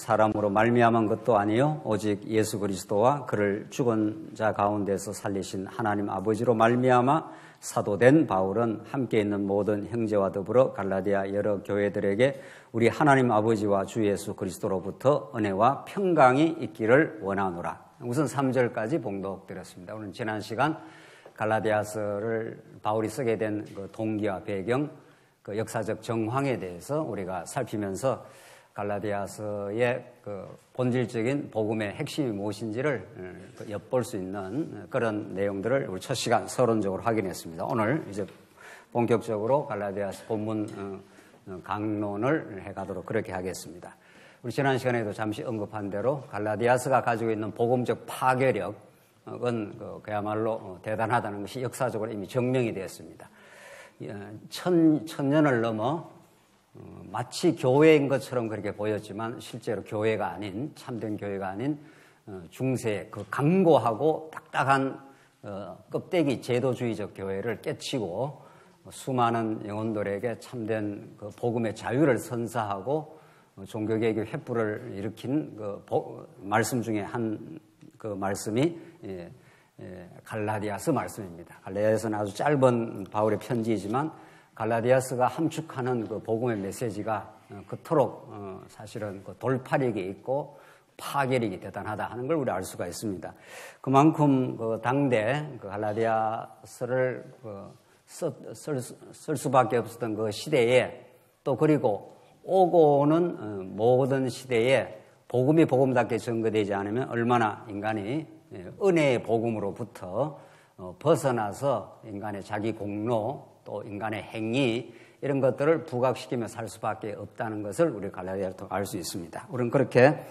사람으로 말미암은 것도 아니요 오직 예수 그리스도와 그를 죽은 자 가운데서 살리신 하나님 아버지로 말미암아 사도된 바울은 함께 있는 모든 형제와 더불어 갈라디아 여러 교회들에게 우리 하나님 아버지와 주 예수 그리스도로부터 은혜와 평강이 있기를 원하노라. 우선 3절까지 봉독드렸습니다. 오늘 지난 시간 갈라디아서를 바울이 쓰게 된 그 동기와 배경, 그 역사적 정황에 대해서 우리가 살피면서 갈라디아서의 그 본질적인 복음의 핵심이 무엇인지를 엿볼 수 있는 그런 내용들을 우리 첫 시간 서론적으로 확인했습니다. 오늘 이제 본격적으로 갈라디아서 본문 강론을 해가도록 그렇게 하겠습니다. 우리 지난 시간에도 잠시 언급한 대로 갈라디아서가 가지고 있는 복음적 파괴력은 그야말로 대단하다는 것이 역사적으로 이미 증명이 되었습니다. 천년을 넘어 마치 교회인 것처럼 그렇게 보였지만 실제로 교회가 아닌, 참된 교회가 아닌 중세 그 강고하고 딱딱한 껍데기 제도주의적 교회를 깨치고 수많은 영혼들에게 참된 그 복음의 자유를 선사하고 종교개혁의 횃불을 일으킨 그 말씀 중에 한 그 말씀이 갈라디아서 말씀입니다. 갈라디아서는 아주 짧은 바울의 편지이지만 갈라디아서가 함축하는 그 복음의 메시지가 그토록 사실은 그 돌파력이 있고 파괴력이 대단하다 하는 걸 우리 알 수가 있습니다. 그만큼 그 당대 그 갈라디아서를 쓸 수밖에 없었던 그 시대에 또 그리고 오고 오는 모든 시대에 복음이 복음답게 전거되지 않으면 얼마나 인간이 은혜의 복음으로부터 벗어나서 인간의 자기 공로 또 인간의 행위 이런 것들을 부각시키며 살 수밖에 없다는 것을 우리 갈라디아를 통해 알 수 있습니다. 우리는 그렇게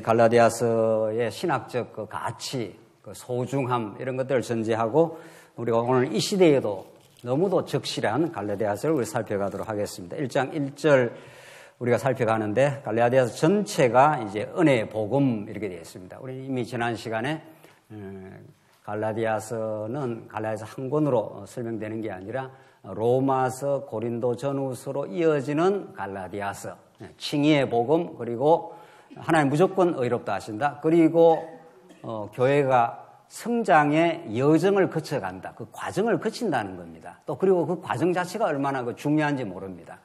갈라디아서의 신학적 그 가치, 그 소중함 이런 것들을 전제하고 우리가 오늘 이 시대에도 너무도 적실한 갈라디아서를 우리 살펴가도록 하겠습니다. 1장 1절 우리가 살펴가는데 갈라디아서 전체가 이제 은혜의 복음 이렇게 되어 있습니다. 우리 이미 지난 시간에 갈라디아서는 갈라디아서 한 권으로 설명되는 게 아니라 로마서, 고린도 전후서로 이어지는 갈라디아서, 칭의의 복음, 그리고 하나님 무조건 의롭다 하신다. 그리고 교회가 성장의 여정을 거쳐간다. 그 과정을 거친다는 겁니다. 또 그리고 그 과정 자체가 얼마나 그 중요한지 모릅니다.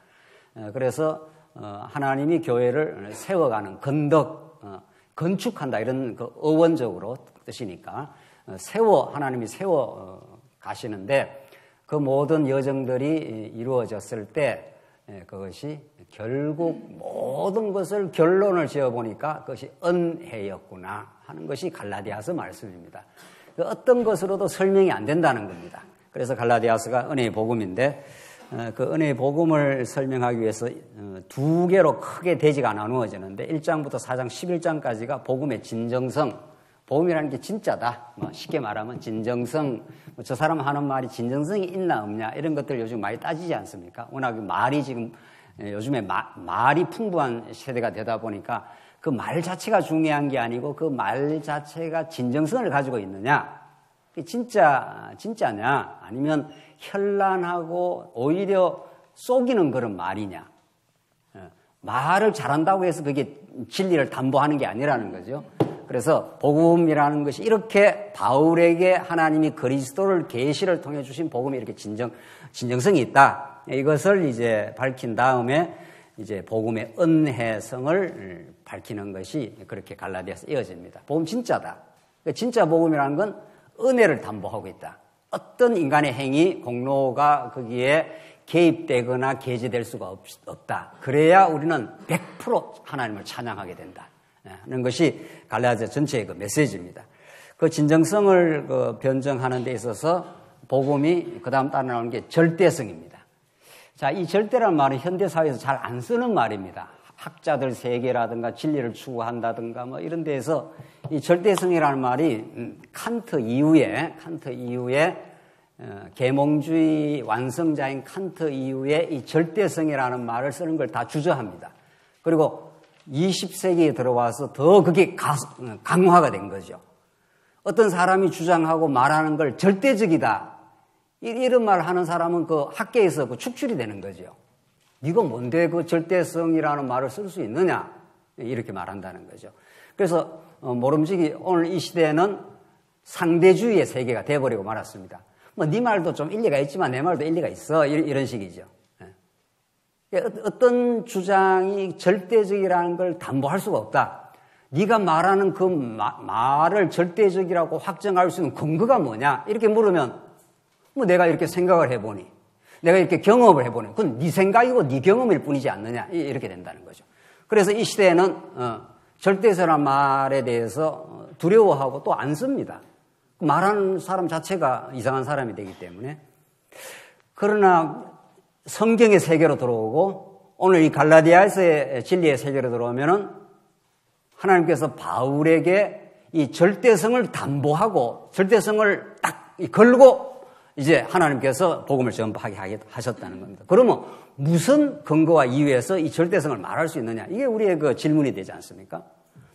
그래서 하나님이 교회를 세워가는 건축한다 이런 그 어원적으로 뜻이니까 하나님이 세워 가시는데 그 모든 여정들이 이루어졌을 때 그것이 결국 모든 것을 결론을 지어보니까 그것이 은혜였구나 하는 것이 갈라디아서 말씀입니다. 어떤 것으로도 설명이 안 된다는 겁니다. 그래서 갈라디아서가 은혜의 복음인데 그 은혜의 복음을 설명하기 위해서 두 개로 크게 대지가 나누어지는데 1장부터 4장 11장까지가 복음의 진정성, 복음이라는 게 진짜다. 쉽게 말하면 진정성, 저 사람 하는 말이 진정성이 있나 없냐 이런 것들 요즘 많이 따지지 않습니까? 워낙 말이 지금 요즘에 말이 풍부한 세대가 되다 보니까 그 말 자체가 중요한 게 아니고 그 말 자체가 진정성을 가지고 있느냐, 진짜냐 아니면 현란하고 오히려 속이는 그런 말이냐. 말을 잘한다고 해서 그게 진리를 담보하는 게 아니라는 거죠. 그래서 복음이라는 것이 이렇게 바울에게 하나님이 그리스도를 계시를 통해 주신 복음이 이렇게 진정성이 있다. 이것을 이제 밝힌 다음에 이제 복음의 은혜성을 밝히는 것이 그렇게 갈라디아서 이어집니다. 복음 진짜다. 진짜 복음이라는 건 은혜를 담보하고 있다. 어떤 인간의 행위, 공로가 거기에 개입되거나 게재될 수가 없다. 그래야 우리는 100% 하나님을 찬양하게 된다. 하는 것이 갈라디아 전체의 그 메시지입니다. 그 진정성을 변증하는 데 있어서 복음이 그 다음 따라나오는 게 절대성입니다. 자, 이 절대라는 말은 현대사회에서 잘 안 쓰는 말입니다. 학자들 세계라든가 진리를 추구한다든가 뭐 이런 데에서 이 절대성이라는 말이 칸트 이후에 계몽주의 완성자인 칸트 이후에 이 절대성이라는 말을 쓰는 걸 다 주저합니다. 그리고 20세기에 들어와서 더 그게 강화가 된 거죠. 어떤 사람이 주장하고 말하는 걸 절대적이다. 이런 말 하는 사람은 그 학계에서 그 축출이 되는 거죠. 네가 뭔데 그 절대성이라는 말을 쓸 수 있느냐? 이렇게 말한다는 거죠. 그래서 모름지기 오늘 이 시대에는 상대주의의 세계가 돼버리고 말았습니다. 뭐 네 말도 좀 일리가 있지만 내 말도 일리가 있어, 이런 식이죠. 어떤 주장이 절대적이라는 걸 담보할 수가 없다. 네가 말하는 그 말을 절대적이라고 확정할 수 있는 근거가 뭐냐? 이렇게 물으면 뭐 내가 이렇게 생각을 해보니, 내가 이렇게 경험을 해보니, 그건 네 생각이고 네 경험일 뿐이지 않느냐? 이렇게 된다는 거죠. 그래서 이 시대에는 절대서란 말에 대해서 두려워하고 또 안 씁니다. 말하는 사람 자체가 이상한 사람이 되기 때문에. 그러나 성경의 세계로 들어오고 오늘 이 갈라디아서의 진리의 세계로 들어오면은 하나님께서 바울에게 이 절대성을 담보하고 절대성을 딱 걸고 이제 하나님께서 복음을 전파하게 하셨다는 겁니다. 그러면 무슨 근거와 이유에서 이 절대성을 말할 수 있느냐? 이게 우리의 그 질문이 되지 않습니까?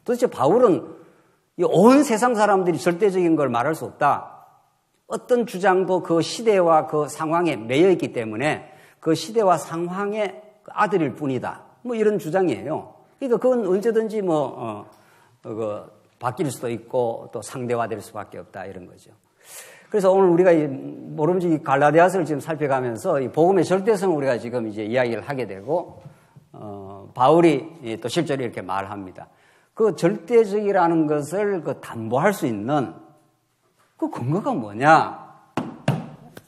도대체 바울은 온 세상 사람들이 절대적인 걸 말할 수 없다. 어떤 주장도 그 시대와 그 상황에 매여 있기 때문에 그 시대와 상황의 아들일 뿐이다. 뭐 이런 주장이에요. 그러니까 그건 언제든지 바뀔 수도 있고 또 상대화될 수밖에 없다. 이런 거죠. 그래서 오늘 우리가 모름지기 갈라디아서를 지금 살펴가면서 이 복음의 절대성을 우리가 지금 이제 이야기를 하게 되고, 바울이 또 실제로 이렇게 말합니다. 그 절대적이라는 것을 담보할 수 있는 그 근거가 뭐냐?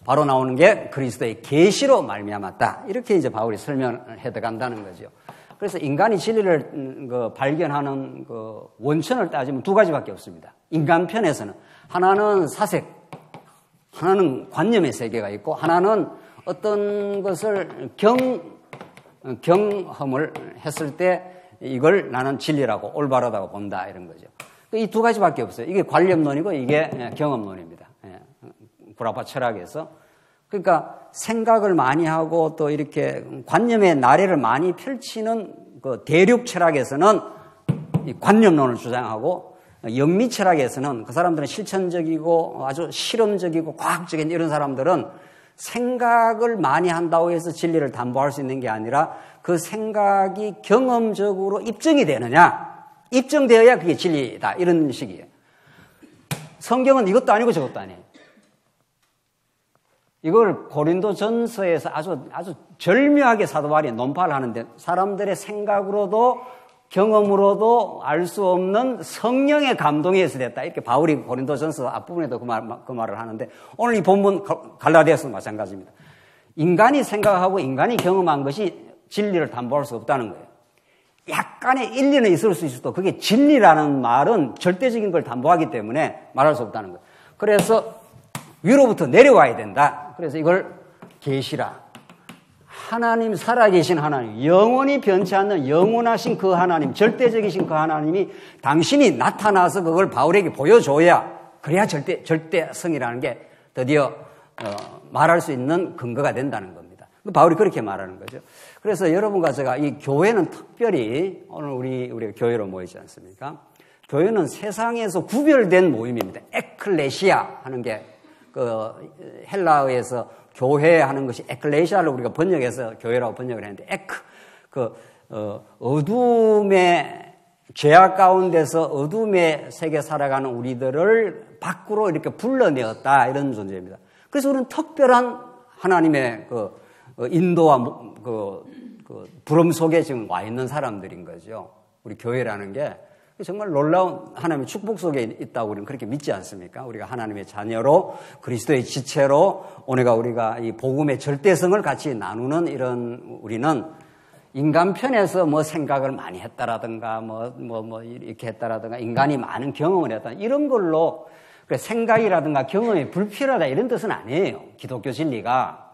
바로 나오는 게 그리스도의 계시로 말미암았다. 이렇게 이제 바울이 설명을 해 들어간다는 거죠. 그래서 인간이 진리를 발견하는 그 원천을 따지면 두 가지밖에 없습니다. 인간 편에서는 하나는 사색, 하나는 관념의 세계가 있고 하나는 어떤 것을 경험을 했을 때 이걸 나는 진리라고 올바르다고 본다 이런 거죠. 이 두 가지밖에 없어요. 이게 관념론이고 이게 경험론입니다. 구라파 철학에서. 그러니까 생각을 많이 하고 또 이렇게 관념의 나래를 많이 펼치는 그 대륙 철학에서는 이 관념론을 주장하고, 영미 철학에서는 그 사람들은 실천적이고 아주 실험적이고 과학적인 이런 사람들은 생각을 많이 한다고 해서 진리를 담보할 수 있는 게 아니라 그 생각이 경험적으로 입증이 되느냐, 입증되어야 그게 진리다, 이런 식이에요. 성경은 이것도 아니고 저것도 아니에요. 이걸 고린도전서에서 아주 절묘하게 사도 바울이 논파를 하는데, 사람들의 생각으로도 경험으로도 알 수 없는 성령의 감동에 의해서 됐다. 이렇게 바울이 고린도전서 앞부분에도 그 말을 하는데, 오늘 이 본문 갈라디아서도 마찬가지입니다. 인간이 생각하고 인간이 경험한 것이 진리를 담보할 수 없다는 거예요. 약간의 일리는 있을 수 있어도 그게 진리라는 말은 절대적인 걸 담보하기 때문에 말할 수 없다는 거예요. 그래서 위로부터 내려와야 된다. 그래서 이걸 계시라. 하나님, 살아계신 하나님, 영원히 변치 않는 영원하신 그 하나님, 절대적이신 그 하나님이 당신이 나타나서 그걸 바울에게 보여줘야, 그래야 절대성이라는 게 드디어 말할 수 있는 근거가 된다는 겁니다. 바울이 그렇게 말하는 거죠. 그래서 여러분과 제가 이 교회는 특별히 오늘 우리 교회로 모이지 않습니까? 교회는 세상에서 구별된 모임입니다. 에클레시아 하는 게 그 헬라어에서 교회 하는 것이 에클레시아를 우리가 번역해서 교회라고 번역을 했는데, 어둠의 죄악 가운데서 어둠의 세계 살아가는 우리들을 밖으로 이렇게 불러내었다, 이런 존재입니다. 그래서 우리는 특별한 하나님의 인도와 부름 속에 지금 와 있는 사람들인 거죠. 우리 교회라는 게 정말 놀라운 하나님의 축복 속에 있다고 우리는 그렇게 믿지 않습니까? 우리가 하나님의 자녀로 그리스도의 지체로 오늘가 우리가 이 복음의 절대성을 같이 나누는 이런, 우리는 인간 편에서 뭐 생각을 많이 했다라든가 뭐 이렇게 했다라든가 인간이 많은 경험을 했다, 이런 걸로 생각이라든가 경험이 불필요하다 이런 뜻은 아니에요. 기독교 진리가.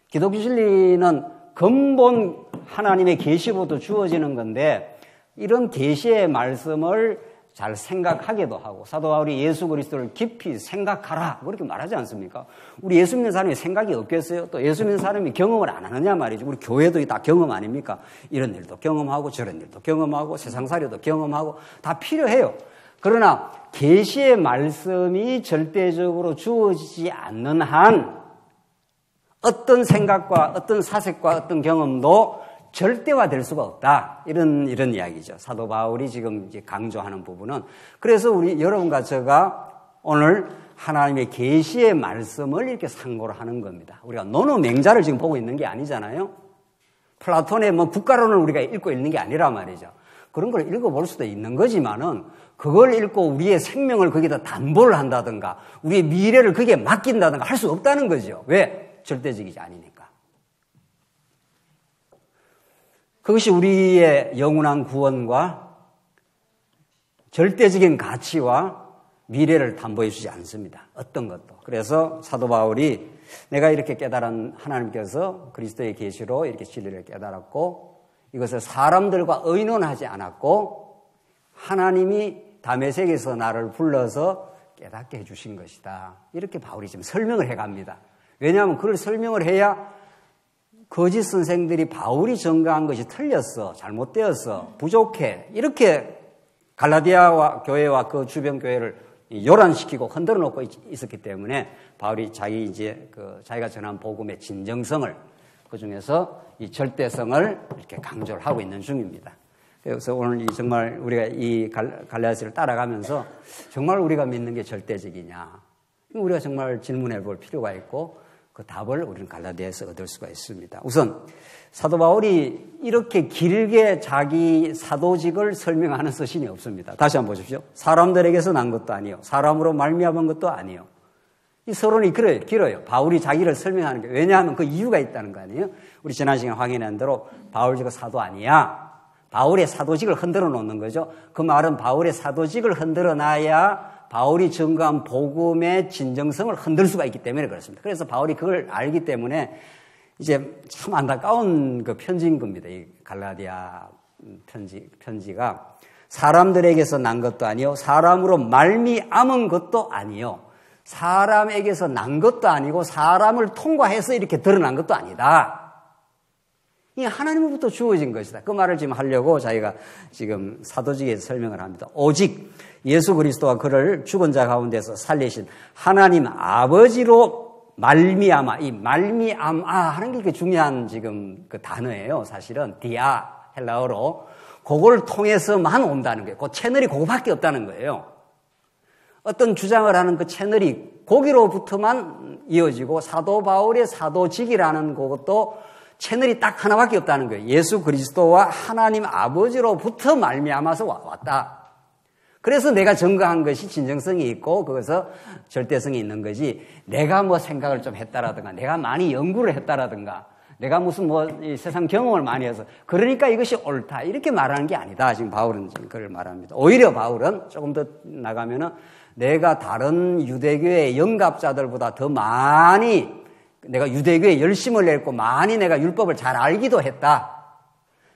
기독교 진리는 근본 하나님의 계시부터 주어지는 건데, 이런 계시의 말씀을 잘 생각하게도 하고, 사도 바울이 예수 그리스도를 깊이 생각하라 그렇게 말하지 않습니까? 우리 예수 믿는 사람이 생각이 없겠어요? 또 예수 믿는 사람이 경험을 안 하느냐 말이죠. 우리 교회도 다 경험 아닙니까? 이런 일도 경험하고 저런 일도 경험하고 세상살이도 경험하고 다 필요해요. 그러나 계시의 말씀이 절대적으로 주어지지 않는 한 어떤 생각과 어떤 사색과 어떤 경험도 절대화될 수가 없다. 이런 이야기죠. 사도 바울이 지금 이제 강조하는 부분은. 그래서 우리 여러분과 제가 오늘 하나님의 계시의 말씀을 이렇게 상고를 하는 겁니다. 우리가 논어맹자를 지금 보고 있는 게 아니잖아요. 플라톤의 뭐 국가론을 우리가 읽고 있는 게 아니라 말이죠. 그런 걸 읽어볼 수도 있는 거지만은 그걸 읽고 우리의 생명을 거기다 담보를 한다든가 우리의 미래를 거기에 맡긴다든가 할 수 없다는 거죠. 왜? 절대적이지 않으니까. 그것이 우리의 영원한 구원과 절대적인 가치와 미래를 담보해 주지 않습니다. 어떤 것도. 그래서 사도 바울이 내가 이렇게 깨달은 하나님께서 그리스도의 계시로 이렇게 진리를 깨달았고 이것을 사람들과 의논하지 않았고 하나님이 다메섹에서 나를 불러서 깨닫게 해주신 것이다. 이렇게 바울이 지금 설명을 해갑니다. 왜냐하면 그걸 설명을 해야 거짓 선생들이 바울이 전가한 것이 틀렸어, 잘못되었어, 부족해 이렇게 갈라디아 교회와 그 주변 교회를 요란시키고 흔들어 놓고 있었기 때문에 바울이 자기가 전한 복음의 진정성을 그 중에서 이 절대성을 이렇게 강조를 하고 있는 중입니다. 그래서 오늘 정말 우리가 이 갈라디아서를 따라가면서 정말 우리가 믿는 게 절대적이냐 우리가 정말 질문해 볼 필요가 있고 그 답을 우리는 갈라디아에서 얻을 수가 있습니다. 우선 사도 바울이 이렇게 길게 자기 사도직을 설명하는 서신이 없습니다. 다시 한번 보십시오. 사람들에게서 난 것도 아니요. 사람으로 말미암은 것도 아니요. 이 서론이 길어요. 바울이 자기를 설명하는 게. 왜냐하면 그 이유가 있다는 거 아니에요. 우리 지난 시간에 확인한 대로 바울지가 사도 아니야. 바울의 사도직을 흔들어 놓는 거죠. 그 말은 바울의 사도직을 흔들어 놔야 바울이 전가한 복음의 진정성을 흔들 수가 있기 때문에 그렇습니다. 그래서 바울이 그걸 알기 때문에 이제 참 안타까운 그 편지인 겁니다. 이 갈라디아 편지가 사람들에게서 난 것도 아니요, 사람으로 말미암은 것도 아니요, 사람에게서 난 것도 아니고 사람을 통과해서 이렇게 드러난 것도 아니다. 이게 하나님으로부터 주어진 것이다. 그 말을 지금 하려고 자기가 지금 사도직에서 설명을 합니다. 오직 예수 그리스도가 그를 죽은 자 가운데서 살리신 하나님 아버지로 말미암아, 이 말미암아 하는 게 중요한 지금 그 단어예요. 사실은 디아 헬라어로 그걸 통해서만 온다는 거예요. 그 채널이 그거밖에 없다는 거예요. 어떤 주장을 하는 그 채널이 거기로부터만 이어지고 사도 바울의 사도직이라는 그것도 채널이 딱 하나밖에 없다는 거예요. 예수 그리스도와 하나님 아버지로부터 말미암아서 왔다. 그래서 내가 증거한 것이 진정성이 있고 그것서 절대성이 있는 거지 내가 뭐 생각을 좀 했다라든가 내가 많이 연구를 했다라든가 내가 무슨 이 세상 경험을 많이 해서 그러니까 이것이 옳다 이렇게 말하는 게 아니다. 지금 바울은 지금 그걸 말합니다. 오히려 바울은 조금 더 나가면은 내가 다른 유대교의 영갑자들보다 더 많이 내가 유대교에 열심을 냈고 많이 내가 율법을 잘 알기도 했다.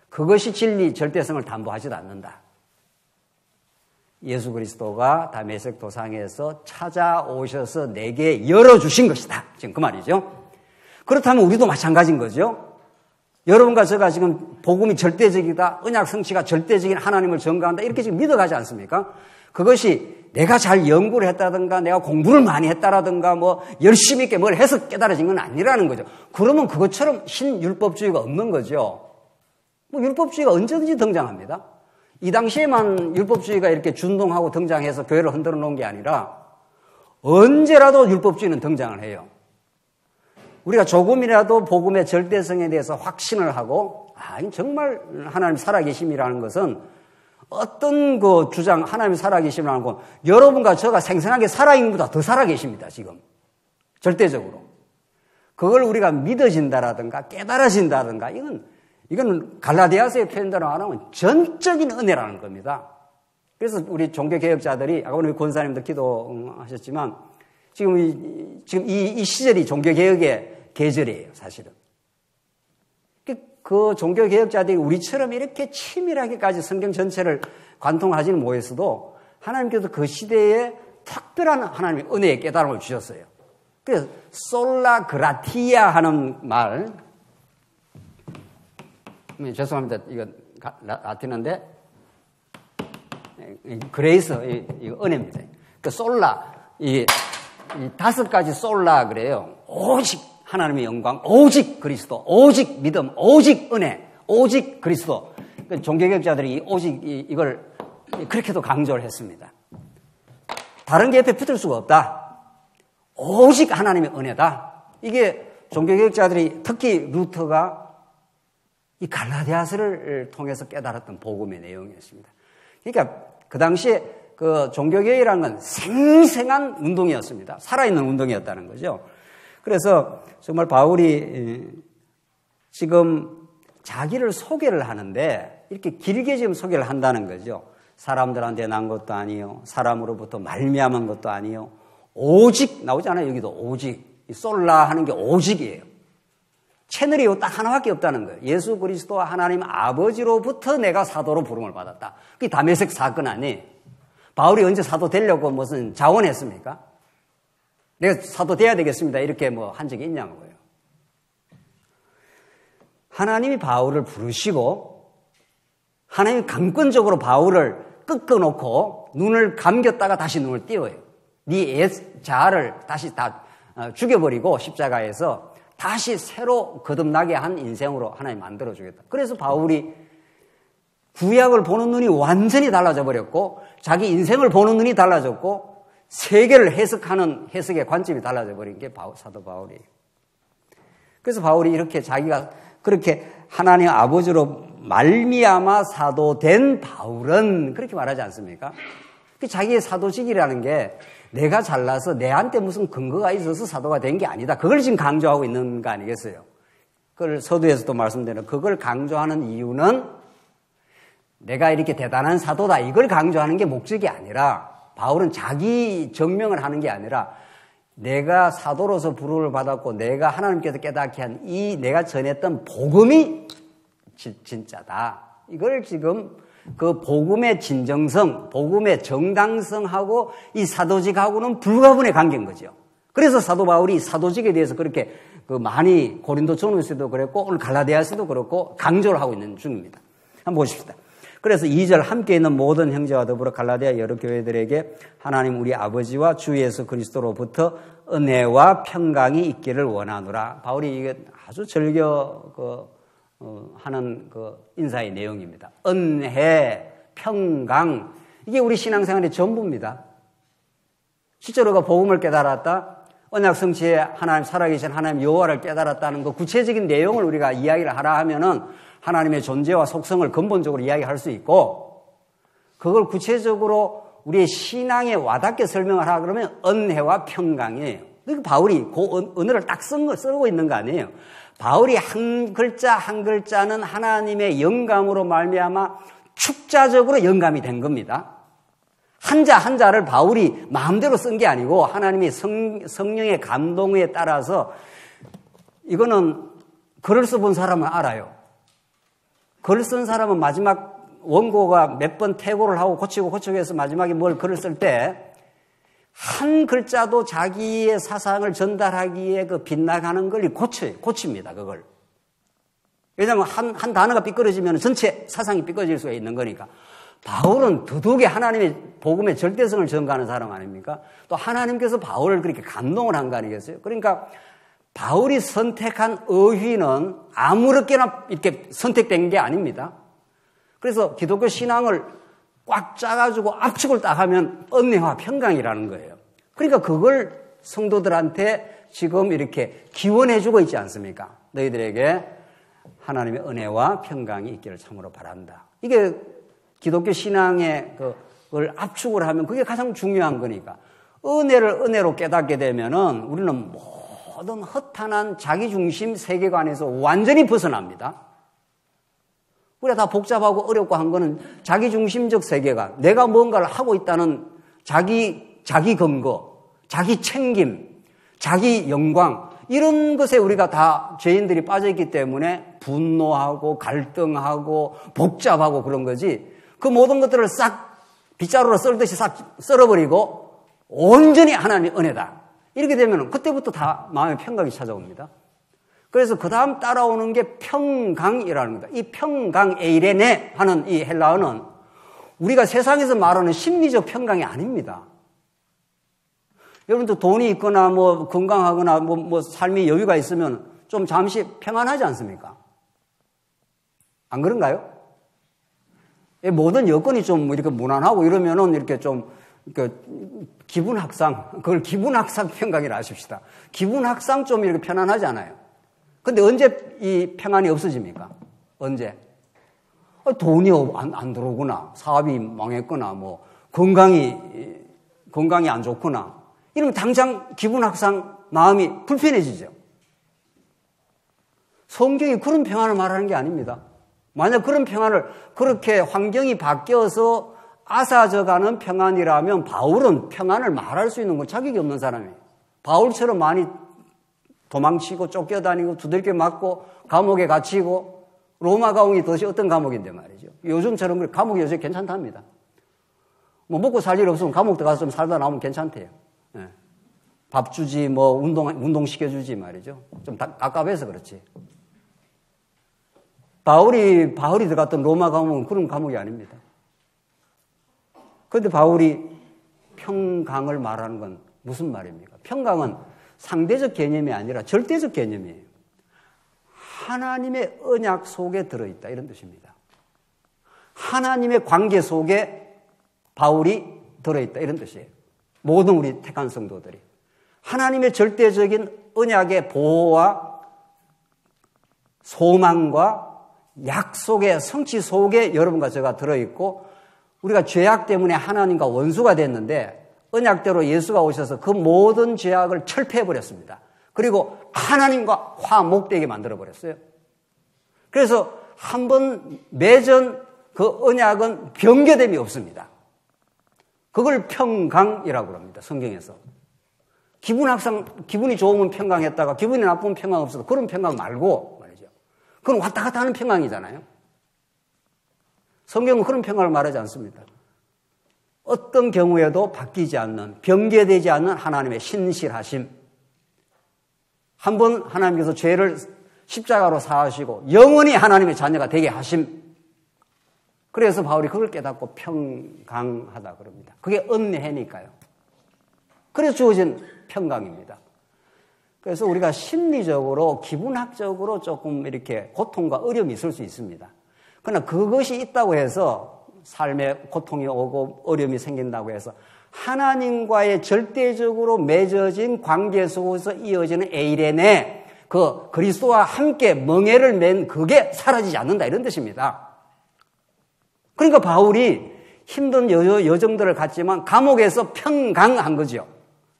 그것이 진리 절대성을 담보하지도 않는다. 예수 그리스도가 다메섹 도상에서 찾아오셔서 내게 열어주신 것이다. 지금 그 말이죠. 그렇다면 우리도 마찬가지인 거죠. 여러분과 제가 지금 복음이 절대적이다. 언약 성취가 절대적인 하나님을 전가한다. 이렇게 지금 믿어가지 않습니까? 그것이 내가 잘 연구를 했다든가 내가 공부를 많이 했다라든가 뭐 열심히 있게 뭘 해서 깨달아진 건 아니라는 거죠. 그러면 그것처럼 신율법주의가 없는 거죠. 뭐 율법주의가 언제든지 등장합니다. 이 당시에만 율법주의가 이렇게 준동하고 등장해서 교회를 흔들어 놓은 게 아니라 언제라도 율법주의는 등장을 해요. 우리가 조금이라도 복음의 절대성에 대해서 확신을 하고 정말 하나님 살아계심이라는 것은 어떤 그 주장 하나님 살아계심이라는 건 여러분과 저가 생생하게 살아있는 것보다 더 살아계십니다. 지금 절대적으로 그걸 우리가 믿어진다라든가 깨달아진다든가 이건 갈라디아서의 표현대로 말하면 전적인 은혜라는 겁니다. 그래서 우리 종교개혁자들이 아까 오늘 권사님도 기도하셨지만 지금 이 시절이 종교개혁의 계절이에요. 사실은 그 종교개혁자들이 우리처럼 이렇게 치밀하게까지 성경 전체를 관통하지는 못했어도 하나님께서 그 시대에 특별한 하나님의 은혜의 깨달음을 주셨어요. 그래서 솔라 그라티아 하는 말 죄송합니다. 이거 라틴어인데 그레이스 이거 은혜입니다. 그 솔라 이 5가지 솔라 그래요. 오직 하나님의 영광, 오직 그리스도, 오직 믿음, 오직 은혜, 오직 그리스도. 종교개혁자들이 오직 이걸 그렇게도 강조를 했습니다. 다른 게 옆에 붙을 수가 없다. 오직 하나님의 은혜다. 이게 종교개혁자들이 특히 루터가 이 갈라디아서를 통해서 깨달았던 복음의 내용이었습니다. 그러니까 그 당시에 그 종교개혁이라는 건 생생한 운동이었습니다. 살아있는 운동이었다는 거죠. 그래서 정말 바울이 지금 자기를 소개를 하는데 이렇게 길게 지금 소개를 한다는 거죠. 사람들한테 난 것도 아니요. 사람으로부터 말미암은 것도 아니요. 오직 나오잖아요. 여기도 오직. 솔라 하는 게 오직이에요. 채널이 딱 하나밖에 없다는 거예요. 예수 그리스도와 하나님 아버지로부터 내가 사도로 부름을 받았다. 그게 다메섹 사건 아니에요. 바울이 언제 사도 되려고 무슨 자원했습니까? 내가 사도 돼야 되겠습니다. 이렇게 뭐 한 적이 있냐고요. 하나님이 바울을 부르시고 하나님이 강권적으로 바울을 끄꺼놓고 눈을 감겼다가 다시 눈을 띄워요. 네 자아를 다시 다 죽여버리고 십자가에서 다시 새로 거듭나게 한 인생으로 하나님 만들어주겠다. 그래서 바울이 구약을 보는 눈이 완전히 달라져 버렸고 자기 인생을 보는 눈이 달라졌고 세계를 해석하는 해석의 관점이 달라져 버린 게 사도 바울이에요. 그래서 바울이 이렇게 자기가 그렇게 하나님 아버지로 말미암아 사도된 바울은 그렇게 말하지 않습니까? 자기의 사도직이라는 게 내가 잘나서 내한테 무슨 근거가 있어서 사도가 된 게 아니다. 그걸 지금 강조하고 있는 거 아니겠어요? 그걸 서두에서도 말씀드린 그걸 강조하는 이유는 내가 이렇게 대단한 사도다. 이걸 강조하는 게 목적이 아니라 바울은 자기 증명을 하는 게 아니라 내가 사도로서 부름을 받았고 내가 하나님께서 깨닫게 한 이 내가 전했던 복음이 진짜다. 이걸 지금 그 복음의 진정성, 복음의 정당성하고 이 사도직하고는 불가분의 관계인 거죠. 그래서 사도 바울이 사도직에 대해서 그렇게 많이 고린도 전후서도 그랬고 오늘 갈라디아서도 그렇고 강조를 하고 있는 중입니다. 한번 보십시다. 그래서 2절 함께 있는 모든 형제와 더불어 갈라디아 여러 교회들에게 하나님 우리 아버지와 주 예수 그리스도로부터 은혜와 평강이 있기를 원하노라. 바울이 이게 아주 즐겨 하는 인사의 내용입니다. 은혜, 평강, 이게 우리 신앙생활의 전부입니다. 실제로가 복음을 깨달았다, 언약 성취에 하나님 살아계신 하나님 여호와를 깨달았다는 그 구체적인 내용을 우리가 이야기를 하라 하면은 하나님의 존재와 속성을 근본적으로 이야기할 수 있고 그걸 구체적으로 우리의 신앙에 와닿게 설명을 하라 그러면 은혜와 평강이에요. 그러니까 바울이 그 언어를 딱 쓰고 있는 거 아니에요. 바울이 한 글자 한 글자는 하나님의 영감으로 말미암아 축자적으로 영감이 된 겁니다. 한자 한자를 바울이 마음대로 쓴 게 아니고 하나님이 성령의 감동에 따라서 이거는 글을 써본 사람은 알아요. 글을 쓴 사람은 마지막 원고가 몇 번 퇴고를 하고 고치고 해서 마지막에 뭘 글을 쓸 때 한 글자도 자기의 사상을 전달하기에 빗나가는 걸 고칩니다, 그걸. 왜냐하면 한 단어가 삐뚤어지면 전체 사상이 삐뚤어질 수가 있는 거니까. 바울은 더더욱이 하나님의 복음의 절대성을 전가하는 사람 아닙니까? 또 하나님께서 바울을 그렇게 감동을 한 거 아니겠어요? 그러니까 바울이 선택한 어휘는 아무렇게나 이렇게 선택된 게 아닙니다. 그래서 기독교 신앙을 꽉 짜가지고 압축을 딱 하면 은혜와 평강이라는 거예요. 그러니까 그걸 성도들한테 지금 이렇게 기원해주고 있지 않습니까? 너희들에게 하나님의 은혜와 평강이 있기를 참으로 바란다. 이게 기독교 신앙의 그걸 압축을 하면 그게 가장 중요한 거니까. 은혜를 은혜로 깨닫게 되면은 우리는 모든 허탄한 자기중심 세계관에서 완전히 벗어납니다. 우리가 다 복잡하고 어렵고 한 거는 자기중심적 세계관, 내가 뭔가를 하고 있다는 자기 근거, 자기 챙김, 자기 영광, 이런 것에 우리가 다 죄인들이 빠져있기 때문에 분노하고 갈등하고 복잡하고 그런 거지, 그 모든 것들을 싹 빗자루로 썰듯이 싹 썰어버리고 온전히 하나님의 은혜다. 이렇게 되면 그때부터 다 마음의 평강이 찾아옵니다. 그래서 그 다음 따라오는 게 평강이라는 겁니다. 이 평강 에이레네 하는 이 헬라어는 우리가 세상에서 말하는 심리적 평강이 아닙니다. 여러분도 돈이 있거나 뭐 건강하거나 뭐 삶이 여유가 있으면 좀 잠시 평안하지 않습니까? 안 그런가요? 모든 여건이 좀 이렇게 무난하고 이러면은 이렇게 좀 기분학상, 그걸 기분학상 평강이라 하십시다. 기분학상 좀 이렇게 편안하잖아요. 근데 언제 이 평안이 없어집니까? 언제? 돈이 안 들어오거나, 사업이 망했거나, 뭐, 건강이 안 좋거나, 이러면 당장 기분학상 마음이 불편해지죠. 성경이 그런 평안을 말하는 게 아닙니다. 만약 그런 평안을 그렇게 환경이 바뀌어서 아사져가는 평안이라면 바울은 평안을 말할 수 있는 건 자격이 없는 사람이에요. 바울처럼 많이 도망치고 쫓겨다니고 두들겨 맞고 감옥에 갇히고 로마 감옥이 도대체 어떤 감옥인데 말이죠. 요즘처럼 감옥이 요새 괜찮답니다. 뭐 먹고 살 일 없으면 감옥 들어가서 좀 살다 나오면 괜찮대요. 예. 밥 주지 뭐 운동 시켜주지 말이죠. 좀 깝깝해서 그렇지. 바울이 들어갔던 로마 감옥은 그런 감옥이 아닙니다. 그런데 바울이 평강을 말하는 건 무슨 말입니까? 평강은 상대적 개념이 아니라 절대적 개념이에요. 하나님의 언약 속에 들어있다 이런 뜻입니다. 하나님의 관계 속에 바울이 들어있다 이런 뜻이에요. 모든 우리 택한 성도들이 하나님의 절대적인 언약의 보호와 소망과 약속의 성취 속에 여러분과 제가 들어있고 우리가 죄악 때문에 하나님과 원수가 됐는데 언약대로 예수가 오셔서 그 모든 죄악을 철폐해버렸습니다. 그리고 하나님과 화목되게 만들어버렸어요. 그래서 한번 맺은 그 언약은 변개됨이 없습니다. 그걸 평강이라고 합니다. 성경에서. 기분이 좋으면 평강했다가 기분이 나쁘면 평강 없어도 그런 평강 말고 말이죠. 그건 왔다 갔다 하는 평강이잖아요. 성경은 그런 평강을 말하지 않습니다. 어떤 경우에도 바뀌지 않는, 변개되지 않는 하나님의 신실하심. 한번 하나님께서 죄를 십자가로 사하시고 영원히 하나님의 자녀가 되게 하심. 그래서 바울이 그걸 깨닫고 평강하다 그럽니다. 그게 은혜니까요. 그래서 주어진 평강입니다. 그래서 우리가 심리적으로, 기분학적으로 조금 이렇게 고통과 어려움이 있을 수 있습니다. 그러나 그것이 있다고 해서 삶에 고통이 오고 어려움이 생긴다고 해서 하나님과의 절대적으로 맺어진 관계 속에서 이어지는 에이레네, 그 그리스도와 함께 멍에를 맨 그게 사라지지 않는다 이런 뜻입니다. 그러니까 바울이 힘든 여정들을 갔지만 감옥에서 평강한 거죠.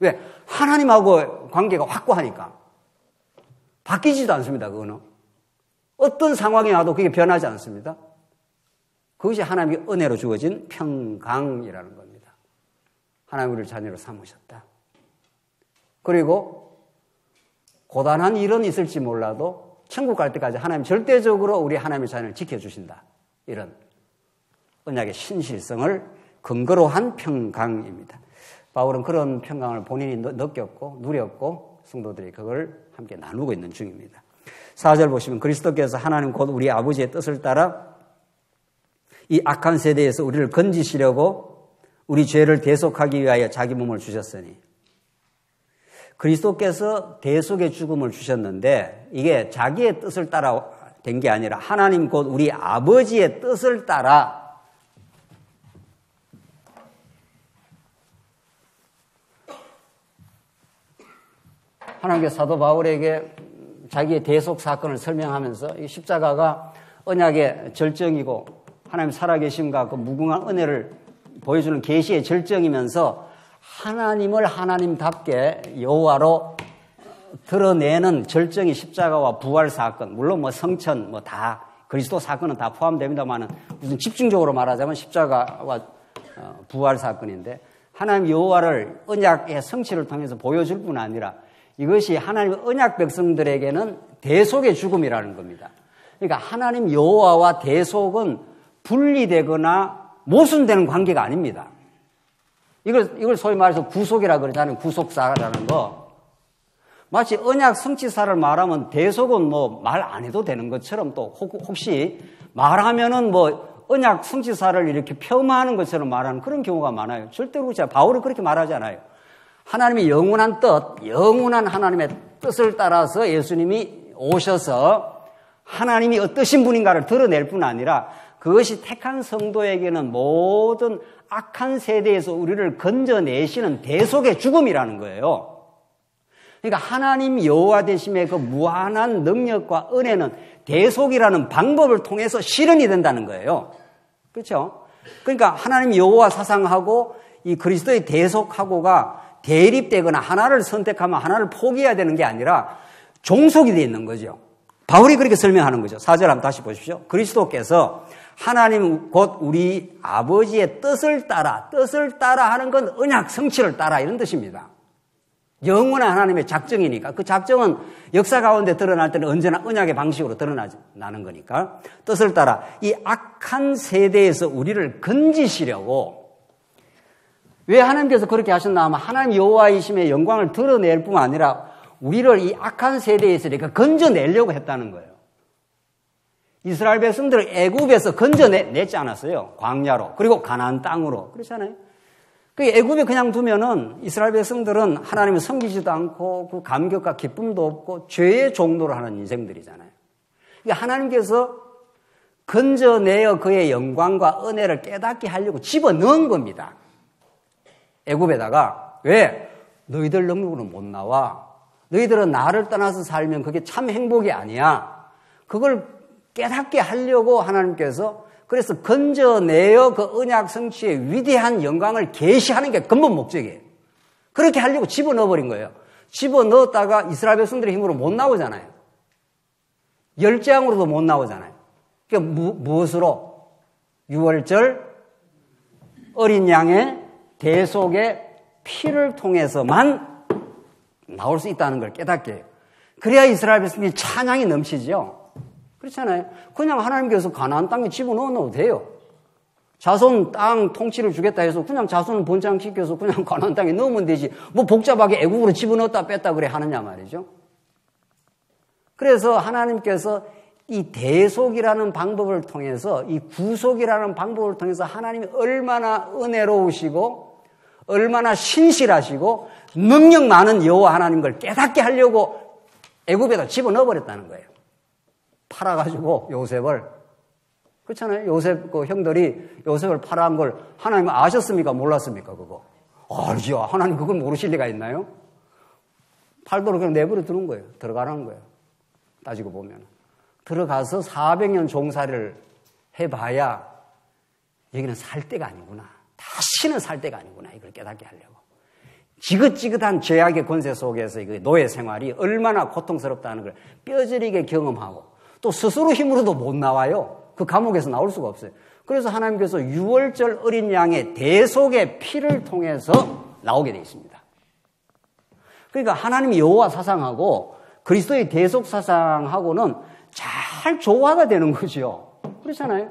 왜? 하나님하고 관계가 확고하니까. 바뀌지도 않습니다, 그거는. 어떤 상황이 와도 그게 변하지 않습니다. 그것이 하나님의 은혜로 주어진 평강이라는 겁니다. 하나님 우리를 자녀로 삼으셨다. 그리고 고단한 일은 있을지 몰라도 천국 갈 때까지 하나님 절대적으로 우리 하나님의 자녀를 지켜주신다. 이런 언약의 신실성을 근거로 한 평강입니다. 바울은 그런 평강을 본인이 느꼈고 누렸고 성도들이 그걸 함께 나누고 있는 중입니다. 4절 보시면 그리스도께서 하나님 곧 우리 아버지의 뜻을 따라 이 악한 세대에서 우리를 건지시려고 우리 죄를 대속하기 위하여 자기 몸을 주셨으니 그리스도께서 대속의 죽음을 주셨는데 이게 자기의 뜻을 따라 된 게 아니라 하나님 곧 우리 아버지의 뜻을 따라 하나님께서 사도 바울에게 자기의 대속 사건을 설명하면서 이 십자가가 언약의 절정이고 하나님 살아계심과 그 무궁한 은혜를 보여주는 계시의 절정이면서 하나님을 하나님답게 여호와로 드러내는 절정이 십자가와 부활 사건, 물론 뭐 성천 뭐 다 그리스도 사건은 다 포함됩니다만은 무슨 집중적으로 말하자면 십자가와 부활 사건인데 하나님 여호와를 언약의 성취를 통해서 보여줄 뿐 아니라 이것이 하나님의 언약 백성들에게는 대속의 죽음이라는 겁니다. 그러니까 하나님 여호와와 대속은 분리되거나 모순되는 관계가 아닙니다. 이걸 소위 말해서 구속이라 그러잖아요. 구속사라는 거. 마치 언약 성취사를 말하면 대속은 뭐 말 안 해도 되는 것처럼 또 혹시 말하면은 뭐 언약 성취사를 이렇게 폄하하는 것처럼 말하는 그런 경우가 많아요. 절대로 그렇지 않아요. 바울은 그렇게 말하지 않아요. 하나님의 영원한 뜻, 영원한 하나님의 뜻을 따라서 예수님이 오셔서 하나님이 어떠신 분인가를 드러낼 뿐 아니라 그것이 택한 성도에게는 모든 악한 세대에서 우리를 건져내시는 대속의 죽음이라는 거예요. 그러니까 하나님 여호와 되심의 그 무한한 능력과 은혜는 대속이라는 방법을 통해서 실현이 된다는 거예요. 그렇죠? 그러니까 하나님 여호와 사상하고 이 그리스도의 대속하고가 대립되거나 하나를 선택하면 하나를 포기해야 되는 게 아니라 종속이 되어 있는 거죠. 바울이 그렇게 설명하는 거죠. 4절 한번 다시 보십시오. 그리스도께서 하나님 곧 우리 아버지의 뜻을 따라 하는 건 언약 성취를 따라 이런 뜻입니다. 영원한 하나님의 작정이니까 그 작정은 역사 가운데 드러날 때는 언제나 언약의 방식으로 드러나는 거니까 뜻을 따라 이 악한 세대에서 우리를 건지시려고 왜 하나님께서 그렇게 하셨나 하면 하나님 여호와이심의 영광을 드러낼 뿐만 아니라 우리를 이 악한 세대에서 이렇게 건져내려고 했다는 거예요. 이스라엘 백성들을 애굽에서 건져냈지 않았어요. 광야로 그리고 가나안 땅으로 그렇잖아요. 그 애굽에 그냥 두면은 이스라엘 백성들은 하나님을 섬기지도 않고 그 감격과 기쁨도 없고 죄의 종로를 하는 인생들이잖아요. 그러니까 하나님께서 건져내어 그의 영광과 은혜를 깨닫게 하려고 집어넣은 겁니다. 애굽에다가 왜? 너희들 능력으로 못 나와. 너희들은 나를 떠나서 살면 그게 참 행복이 아니야. 그걸 깨닫게 하려고 하나님께서 그래서 건져내어 그 언약 성취의 위대한 영광을 계시하는 게 근본 목적이에요. 그렇게 하려고 집어넣어버린 거예요. 집어넣었다가 이스라엘 백성들의 힘으로 못 나오잖아요. 열재앙으로도 못 나오잖아요. 그러니까 무엇으로? 유월절 어린 양의 대속의 피를 통해서만 나올 수 있다는 걸 깨닫게 해요. 그래야 이스라엘 백성이 찬양이 넘치죠. 그렇잖아요. 그냥 하나님께서 가나안 땅에 집어넣어도 돼요. 자손 땅 통치를 주겠다 해서 그냥 자손을 번창시켜서 그냥 가나안 땅에 넣으면 되지. 뭐 복잡하게 애국으로 집어넣었다 뺐다 그래 하느냐 말이죠. 그래서 하나님께서 이 대속이라는 방법을 통해서 이 구속이라는 방법을 통해서 하나님이 얼마나 은혜로우시고 얼마나 신실하시고 능력 많은 여호와 하나님 걸 깨닫게 하려고 애굽에다 집어넣어 버렸다는 거예요. 팔아가지고 요셉을 그렇잖아요. 요셉 그 형들이 요셉을 팔아한 걸 하나님 아셨습니까? 몰랐습니까? 그거 알지요. 하나님 그걸 모르실 리가 있나요? 팔도록 그냥 내버려 두는 거예요. 들어가라는 거예요. 따지고 보면 들어가서 400년 종살이를 해봐야 여기는 살 때가 아니구나. 다시는 살 때가 아니구나. 이걸 깨닫게 하려고. 지긋지긋한 죄악의 권세 속에서 노예 생활이 얼마나 고통스럽다는 걸 뼈저리게 경험하고 또 스스로 힘으로도 못 나와요. 그 감옥에서 나올 수가 없어요. 그래서 하나님께서 유월절 어린 양의 대속의 피를 통해서 나오게 되어 있습니다. 그러니까 하나님이 여호와 사상하고 그리스도의 대속 사상하고는 잘 조화가 되는 거죠. 그렇잖아요.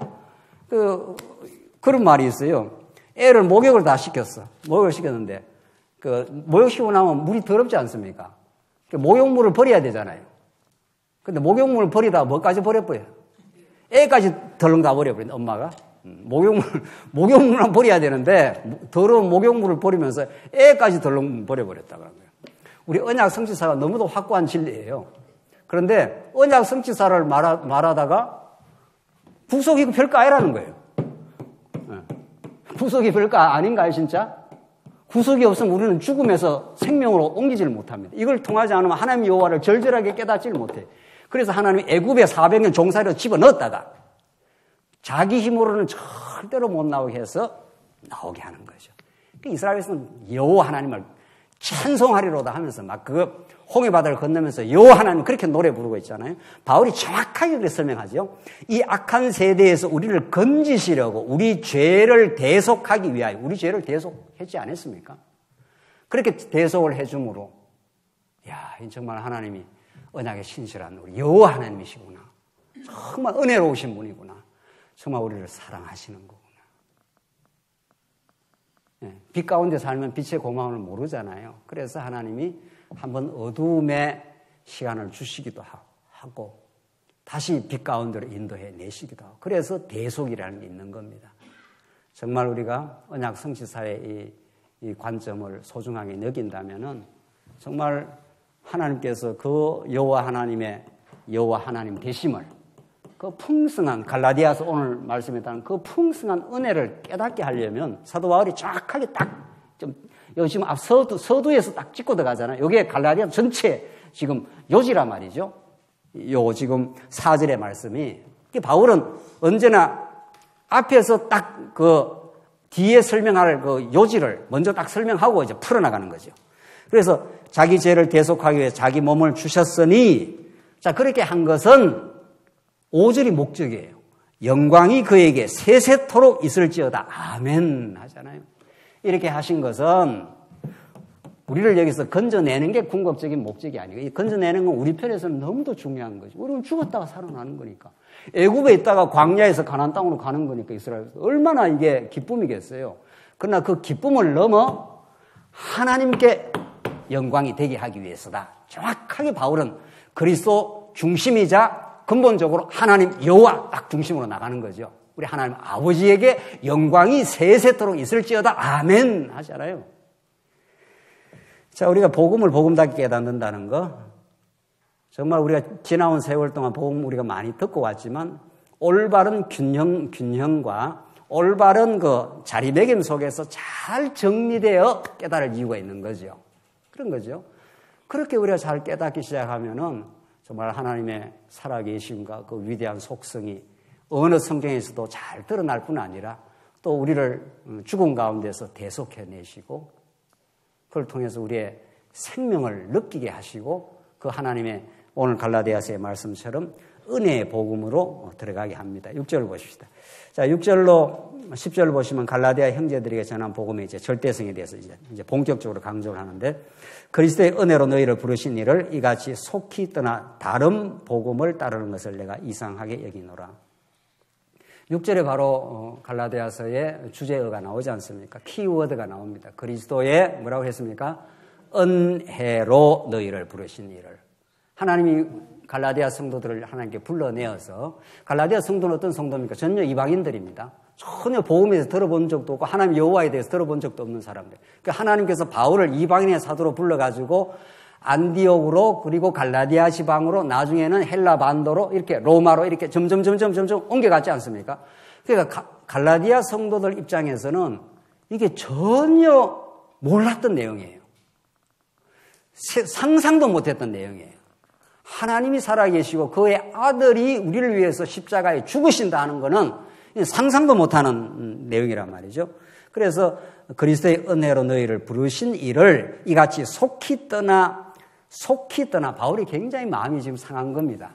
그런 말이 있어요. 애를 목욕을 다 시켰어. 목욕을 시켰는데 목욕시키고 나면 물이 더럽지 않습니까? 목욕물을 버려야 되잖아요. 근데 목욕물을 버리다가 뭐까지 버려버려요? 애까지 덜렁 다 버려버린다, 엄마가. 목욕물만 버려야 되는데, 더러운 목욕물을 버리면서 애까지 덜렁 버려버렸다. 그런 거예요. 우리 언약 성취사가 너무도 확고한 진리예요. 그런데 언약 성취사를 말하다가 구속이 별거 아니라는 거예요. 구속이 별거 아닌가요, 진짜? 구속이 없으면 우리는 죽음에서 생명으로 옮기지를 못합니다. 이걸 통하지 않으면 하나님 여호와를 절절하게 깨닫지를 못해요. 그래서 하나님이 애굽에 400년 종살이로 집어넣었다가 자기 힘으로는 절대로 못 나오게 해서 나오게 하는 거죠. 이스라엘에서는 여호와 하나님을 찬송하리로다 하면서 막 그 홍해 바다를 건너면서 여호와 하나님 그렇게 노래 부르고 있잖아요. 바울이 정확하게 그렇게 설명하죠. 이 악한 세대에서 우리를 건지시려고 우리 죄를 대속하기 위하여 우리 죄를 대속했지 않았습니까? 그렇게 대속을 해줌으로 정말 하나님이 언약에 신실한 우리 여호와 하나님이시구나. 정말 은혜로우신 분이구나. 정말 우리를 사랑하시는 거구나. 빛 가운데 살면 빛의 고마움을 모르잖아요. 그래서 하나님이 한번 어두움의 시간을 주시기도 하고 다시 빛 가운데로 인도해 내시기도 하고 그래서 대속이라는 게 있는 겁니다. 정말 우리가 언약 성취사의 이 관점을 소중하게 여긴다면은 정말 하나님께서 그 여호와 하나님의 여호와 하나님 되심을 그 풍성한 갈라디아서 오늘 말씀에 따른 그 풍성한 은혜를 깨닫게 하려면 사도 바울이 정확하게 딱 좀 요즘 앞 서두에서 딱 찍고 들어가잖아요. 이게 갈라디아 전체 지금 요지란 말이죠. 요 지금 4절의 말씀이 바울은 언제나 앞에서 딱 그 뒤에 설명할 그 요지를 먼저 딱 설명하고 이제 풀어나가는 거죠. 그래서 자기 죄를 대속하기 위해 자기 몸을 주셨으니 자 그렇게 한 것은 5절이 목적이에요. 영광이 그에게 세세토록 있을지어다. 아멘 하잖아요. 이렇게 하신 것은 우리를 여기서 건져내는 게 궁극적인 목적이 아니고 이 건져내는 건 우리 편에서는 너무도 중요한 거죠. 우리는 죽었다가 살아나는 거니까. 애굽에 있다가 광야에서 가나안 땅으로 가는 거니까 이스라엘에서 얼마나 이게 기쁨이겠어요. 그러나 그 기쁨을 넘어 하나님께 영광이 되게 하기 위해서다. 정확하게 바울은 그리스도 중심이자 근본적으로 하나님 여호와 딱 중심으로 나가는 거죠. 우리 하나님 아버지에게 영광이 세세토록 있을지어다. 아멘 하잖아요. 자, 우리가 복음을 복음답게 깨닫는다는 거 정말 우리가 지나온 세월 동안 복음 우리가 많이 듣고 왔지만 올바른 균형과 올바른 그 자리매김 속에서 잘 정리되어 깨달을 이유가 있는 거죠. 그런 거죠. 그렇게 우리가 잘 깨닫기 시작하면은 정말 하나님의 살아계심과 그 위대한 속성이 어느 성경에서도 잘 드러날 뿐 아니라 또 우리를 죽음 가운데서 대속해내시고 그걸 통해서 우리의 생명을 느끼게 하시고 그 하나님의 오늘 갈라디아서의 말씀처럼 은혜의 복음으로 들어가게 합니다. 6절 보십시다. 자, 6절로 10절 보시면 갈라디아 형제들에게 전한 복음의 이제 절대성에 대해서 이제 본격적으로 강조를 하는데 그리스도의 은혜로 너희를 부르신 이를 이같이 속히 떠나 다른 복음을 따르는 것을 내가 이상하게 여기노라. 6절에 바로 갈라디아서의 주제어가 나오지 않습니까? 키워드가 나옵니다. 그리스도의 뭐라고 했습니까? 은혜로 너희를 부르신 이를. 하나님이 갈라디아 성도들을 하나님께 불러내어서 갈라디아 성도는 어떤 성도입니까? 전혀 이방인들입니다. 전혀 복음에서 들어본 적도 없고 하나님 여호와에 대해서 들어본 적도 없는 사람들. 그러니까 하나님께서 바울을 이방인의 사도로 불러가지고 안디옥으로 그리고 갈라디아 지방으로 나중에는 헬라 반도로 이렇게 로마로 이렇게 점점 옮겨갔지 않습니까? 그러니까 갈라디아 성도들 입장에서는 이게 전혀 몰랐던 내용이에요. 상상도 못했던 내용이에요. 하나님이 살아계시고 그의 아들이 우리를 위해서 십자가에 죽으신다 하는 것은 상상도 못하는 내용이란 말이죠. 그래서 그리스도의 은혜로 너희를 부르신 이를 이같이 속히 떠나 바울이 굉장히 마음이 지금 상한 겁니다.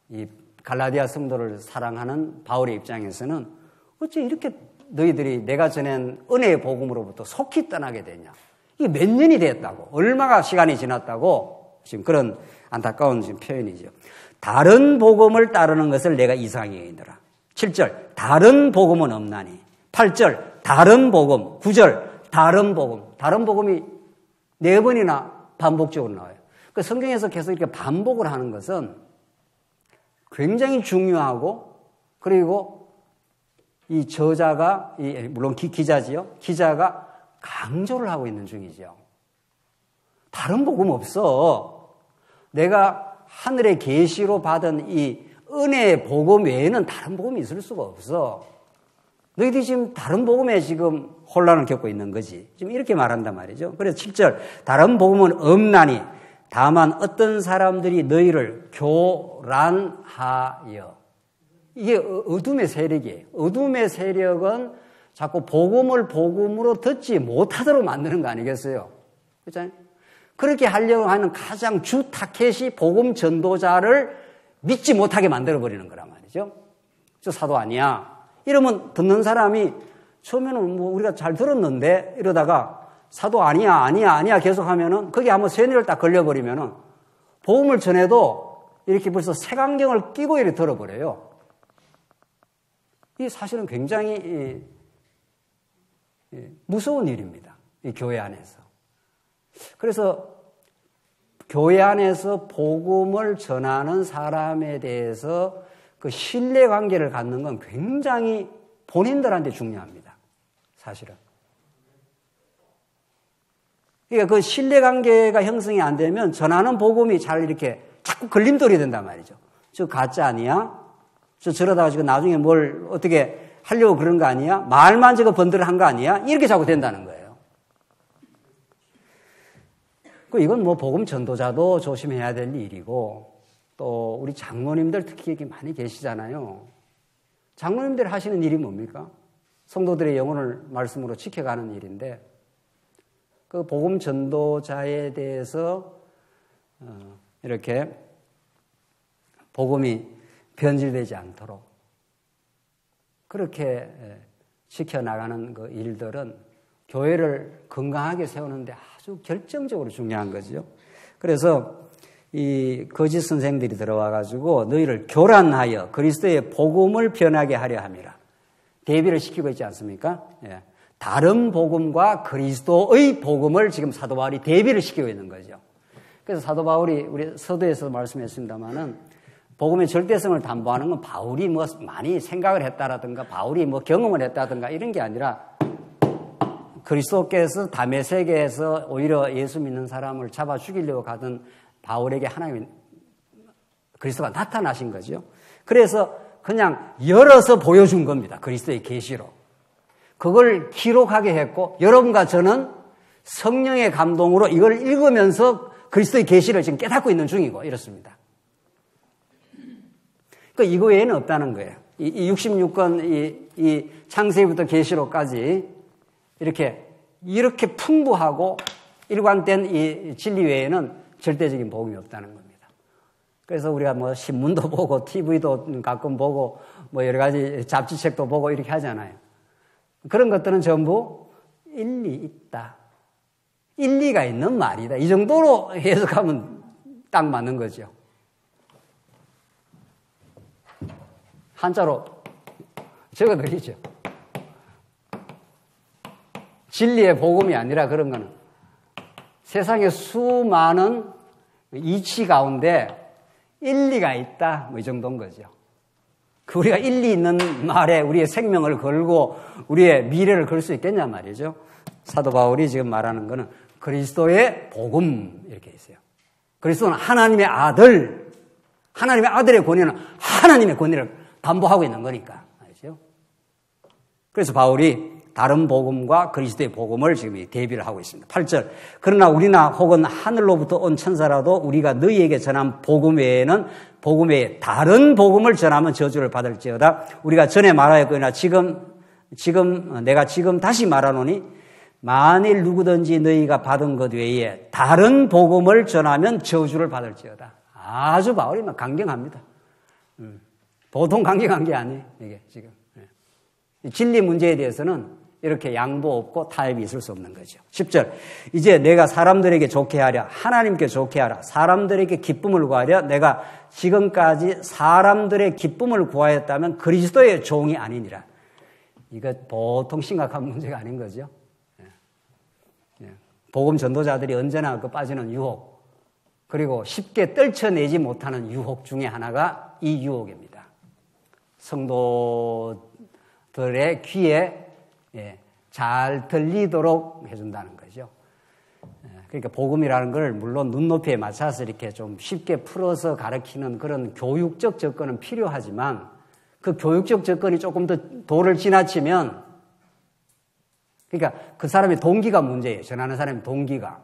이 갈라디아 성도를 사랑하는 바울의 입장에서는 어째 이렇게 너희들이 내가 전한 은혜의 복음으로부터 속히 떠나게 되냐. 이게 몇 년이 됐다고 얼마가 시간이 지났다고 지금 그런 안타까운 지금 표현이죠. 다른 복음을 따르는 것을 내가 이상하게 여기노라. 7절 다른 복음은 없나니 8절 다른 복음 9절 다른 복음이 4번이나 반복적으로 나와요. 그 성경에서 계속 이렇게 반복을 하는 것은 굉장히 중요하고 그리고 이 저자가 물론 기자지요. 기자가 강조를 하고 있는 중이죠. 다른 복음 없어. 내가 하늘의 계시로 받은 이 은혜의 복음 외에는 다른 복음이 있을 수가 없어. 너희들이 지금 다른 복음에 지금 혼란을 겪고 있는 거지. 지금 이렇게 말한단 말이죠. 그래서 7절 다른 복음은 없나니 다만 어떤 사람들이 너희를 교란하여. 이게 어둠의 세력이에요. 어둠의 세력은 자꾸 복음을 복음으로 듣지 못하도록 만드는 거 아니겠어요? 그렇잖아요? 그렇게 하려고 하는 가장 주 타켓이 복음 전도자를 믿지 못하게 만들어버리는 거란 말이죠. 저 사도 아니야. 이러면 듣는 사람이 처음에는 뭐 우리가 잘 들었는데 이러다가 사도 아니야 계속 하면은 거기 한번 세뇌를 딱 걸려버리면은 복음을 전해도 이렇게 벌써 색안경을 끼고 이렇게 들어버려요. 이 사실은 굉장히 무서운 일입니다. 이 교회 안에서. 그래서 교회 안에서 복음을 전하는 사람에 대해서 그 신뢰관계를 갖는 건 굉장히 본인들한테 중요합니다. 사실은. 그러니까 그 신뢰관계가 형성이 안 되면 전하는 복음이 잘 이렇게 자꾸 걸림돌이 된단 말이죠. 저 가짜 아니야? 저러다가 지금 나중에 뭘 어떻게 하려고 그런 거 아니야? 말만 저거 번들한 거 아니야? 이렇게 자꾸 된다는 거예요. 이건 뭐 복음 전도자도 조심해야 될 일이고, 또 우리 장로님들 특히 여기 많이 계시잖아요. 장로님들 하시는 일이 뭡니까? 성도들의 영혼을 말씀으로 지켜가는 일인데, 그 복음 전도자에 대해서 이렇게 복음이 변질되지 않도록 그렇게 지켜나가는 그 일들은 교회를 건강하게 세우는데 아주 결정적으로 중요한 거죠. 그래서 이 거짓 선생들이 들어와가지고 너희를 교란하여 그리스도의 복음을 변하게 하려 함이라. 대비를 시키고 있지 않습니까? 예. 다른 복음과 그리스도의 복음을 지금 사도 바울이 대비를 시키고 있는 거죠. 그래서 사도 바울이 우리 서두에서 말씀했습니다마는 복음의 절대성을 담보하는 건 바울이 뭐 많이 생각을 했다라든가 바울이 뭐 경험을 했다든가 이런 게 아니라 그리스도께서 다메섹에서 오히려 예수 믿는 사람을 잡아 죽이려고 가던 바울에게 하나님이 그리스도가 나타나신 거죠. 그래서 그냥 열어서 보여준 겁니다. 그리스도의 계시로. 그걸 기록하게 했고 여러분과 저는 성령의 감동으로 이걸 읽으면서 그리스도의 계시를 지금 깨닫고 있는 중이고 이렇습니다. 그러니까 이거 외에는 없다는 거예요. 이 66권 이 창세기부터 계시록까지 이렇게 풍부하고 일관된 이 진리 외에는 절대적인 복음이 없다는 겁니다. 그래서 우리가 뭐 신문도 보고 TV도 가끔 보고 뭐 여러 가지 잡지책도 보고 이렇게 하잖아요. 그런 것들은 전부 일리 있다. 일리가 있는 말이다. 이 정도로 해석하면 딱 맞는 거죠. 한자로 적어드리죠. 진리의 복음이 아니라 그런 거는 세상에 수많은 이치 가운데 일리가 있다. 뭐 이 정도인 거죠. 우리가 일리 있는 말에 우리의 생명을 걸고 우리의 미래를 걸 수 있겠냐 말이죠. 사도 바울이 지금 말하는 거는 그리스도의 복음 이렇게 있어요. 그리스도는 하나님의 아들, 하나님의 아들의 권위는 하나님의 권위를 담보하고 있는 거니까 알죠? 그래서 바울이 다른 복음과 그리스도의 복음을 지금 대비를 하고 있습니다. 8절. 그러나 우리나 혹은 하늘로부터 온 천사라도 우리가 너희에게 전한 복음 외에는 복음 외에 다른 복음을 전하면 저주를 받을지어다. 우리가 전에 말하였거니와 내가 지금 다시 말하노니 만일 누구든지 너희가 받은 것 외에 다른 복음을 전하면 저주를 받을지어다. 아주 바울이 막 강경합니다. 보통 강경한 게 아니에요. 이게 지금 진리 문제에 대해서는 이렇게 양보 없고 타협이 있을 수 없는 거죠. 10절. 이제 내가 사람들에게 좋게 하랴 하나님께 좋게 하라 사람들에게 기쁨을 구하랴. 내가 지금까지 사람들의 기쁨을 구하였다면 그리스도의 종이 아니니라. 이거 보통 심각한 문제가 아닌 거죠. 복음 전도자들이 언제나 빠지는 유혹, 그리고 쉽게 떨쳐내지 못하는 유혹 중에 하나가 이 유혹입니다. 성도들의 귀에 잘 들리도록 해준다는 거죠. 그러니까 복음이라는 걸 물론 눈높이에 맞춰서 이렇게 좀 쉽게 풀어서 가르치는 그런 교육적 접근은 필요하지만 그 교육적 접근이 조금 더 도를 지나치면 그러니까 그 사람의 동기가 문제예요. 전하는 사람의 동기가.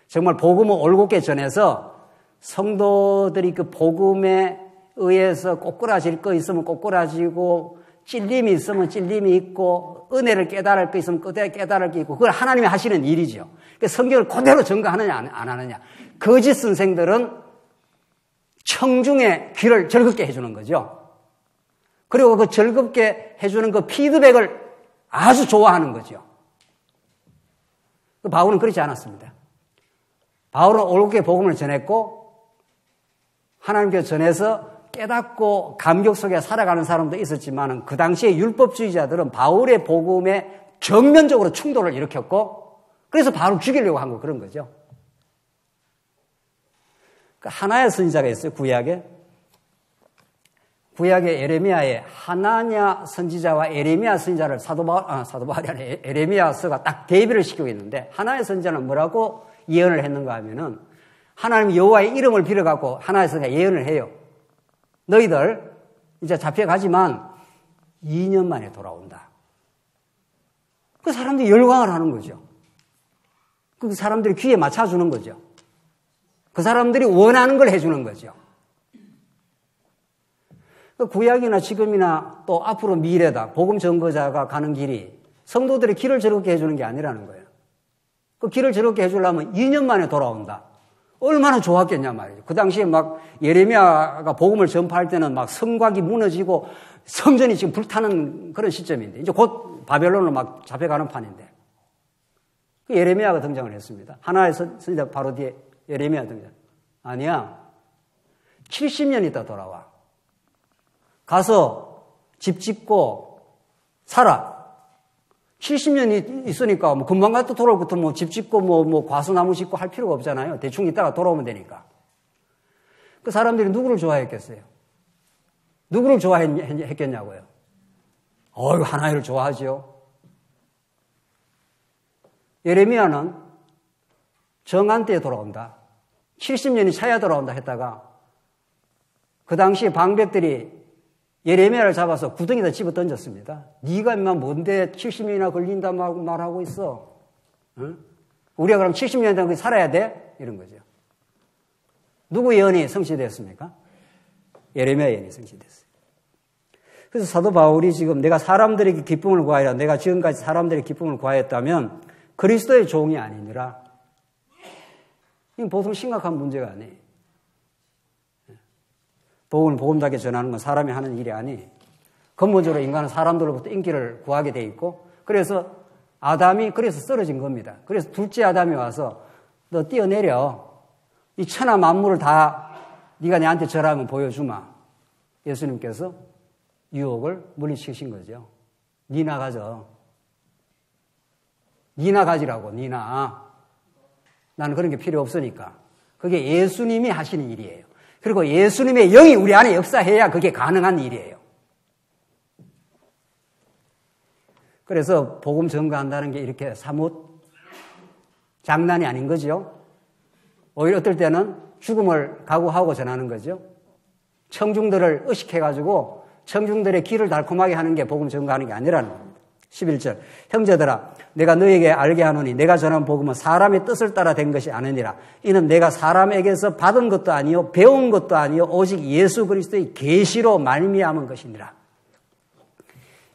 정말 복음을 올곧게 전해서 성도들이 그 복음에 의해서 꼬꾸라질 거 있으면 꼬꾸라지고 찔림이 있으면 찔림이 있고 은혜를 깨달을 거 있으면 깨달을 게 있고 그걸 하나님이 하시는 일이죠. 그러니까 성경을 그대로 전가하느냐 안 하느냐. 거짓 선생들은 청중의 귀를 즐겁게 해주는 거죠. 그리고 그 즐겁게 해주는 그 피드백을 아주 좋아하는 거죠. 바울은 그렇지 않았습니다. 바울은 올곧게 복음을 전했고 하나님께 전해서 깨닫고 감격 속에 살아가는 사람도 있었지만 그 당시에 율법주의자들은 바울의 복음에 정면적으로 충돌을 일으켰고 그래서 바울을 죽이려고 한 거 그런 거죠. 하나야 선지자가 있어요. 구약의 에레미야에 하나냐 선지자와 에레미야 선지자를 사도바울이 아니라 에레미야서가 딱 대비를 시키고 있는데 하나야 선지자는 뭐라고 예언을 했는가 하면은 하나님 여호와의 이름을 빌어갖고 하나야 선지자가 예언을 해요. 너희들 이제 잡혀가지만 2년 만에 돌아온다. 그 사람들이 열광을 하는 거죠. 그 사람들이 귀에 맞춰주는 거죠. 그 사람들이 원하는 걸 해주는 거죠. 구약이나 지금이나 또 앞으로 미래다. 복음 전거자가 가는 길이 성도들의 길을 즐겁게 해주는 게 아니라는 거예요. 그 길을 즐겁게 해주려면 2년 만에 돌아온다. 얼마나 좋았겠냐 말이죠. 그 당시에 막 예레미야가 복음을 전파할 때는 막 성곽이 무너지고 성전이 지금 불타는 그런 시점인데 이제 곧 바벨론으로 막 잡혀가는 판인데 예레미야가 등장을 했습니다. 하나의 선지자 바로 뒤에 예레미야 등장. 아니야. 70년 있다 돌아와. 가서 집 짓고 살아. 70년이 있으니까 뭐 금방 갔다 돌아올 것도 뭐 집 짓고 뭐 과수나무 짓고 할 필요가 없잖아요. 대충 있다가 돌아오면 되니까. 그 사람들이 누구를 좋아했겠어요? 누구를 좋아했겠냐고요? 하나님을 좋아하죠. 예레미야는 정한 때에 돌아온다. 70년이 차야 돌아온다 했다가 그 당시에 방백들이 예레미야를 잡아서 구덩이에다 집어 던졌습니다. 네가 인마 뭔데 70년이나 걸린다 말하고 있어. 응? 우리가 그럼 70년 동안 살아야 돼? 이런 거죠. 누구 예언이 성취됐습니까? 예레미야 예언이 성취됐어요. 그래서 사도 바울이 지금 내가 사람들에게 기쁨을 구하리라. 내가 지금까지 사람들에게 기쁨을 구하였다면 그리스도의 종이 아니니라. 이건 보통 심각한 문제가 아니에요. 복음을 복음답게 전하는 건 사람이 하는 일이 아니에요. 근본적으로 인간은 사람들로부터 인기를 구하게 돼 있고 그래서 아담이 그래서 쓰러진 겁니다. 그래서 둘째 아담이 와서 너 뛰어내려. 이 천하 만물을 다 네가 내한테 절하면 보여주마. 예수님께서 유혹을 물리치신 거죠. 니나 가져. 니나 가지라고. 니나. 나는 그런 게 필요 없으니까. 그게 예수님이 하시는 일이에요. 그리고 예수님의 영이 우리 안에 역사해야 그게 가능한 일이에요. 그래서 복음 전가한다는 게 이렇게 사뭇 장난이 아닌 거죠. 오히려 어떨 때는 죽음을 각오하고 전하는 거죠. 청중들을 의식해가지고 청중들의 길을 달콤하게 하는 게 복음 전가하는 게 아니라는 겁니다. 11절 형제들아 내가 너에게 알게 하노니 내가 전한 복음은 사람의 뜻을 따라 된 것이 아니니라. 이는 내가 사람에게서 받은 것도 아니요 배운 것도 아니요 오직 예수 그리스도의 계시로 말미암은 것이니라.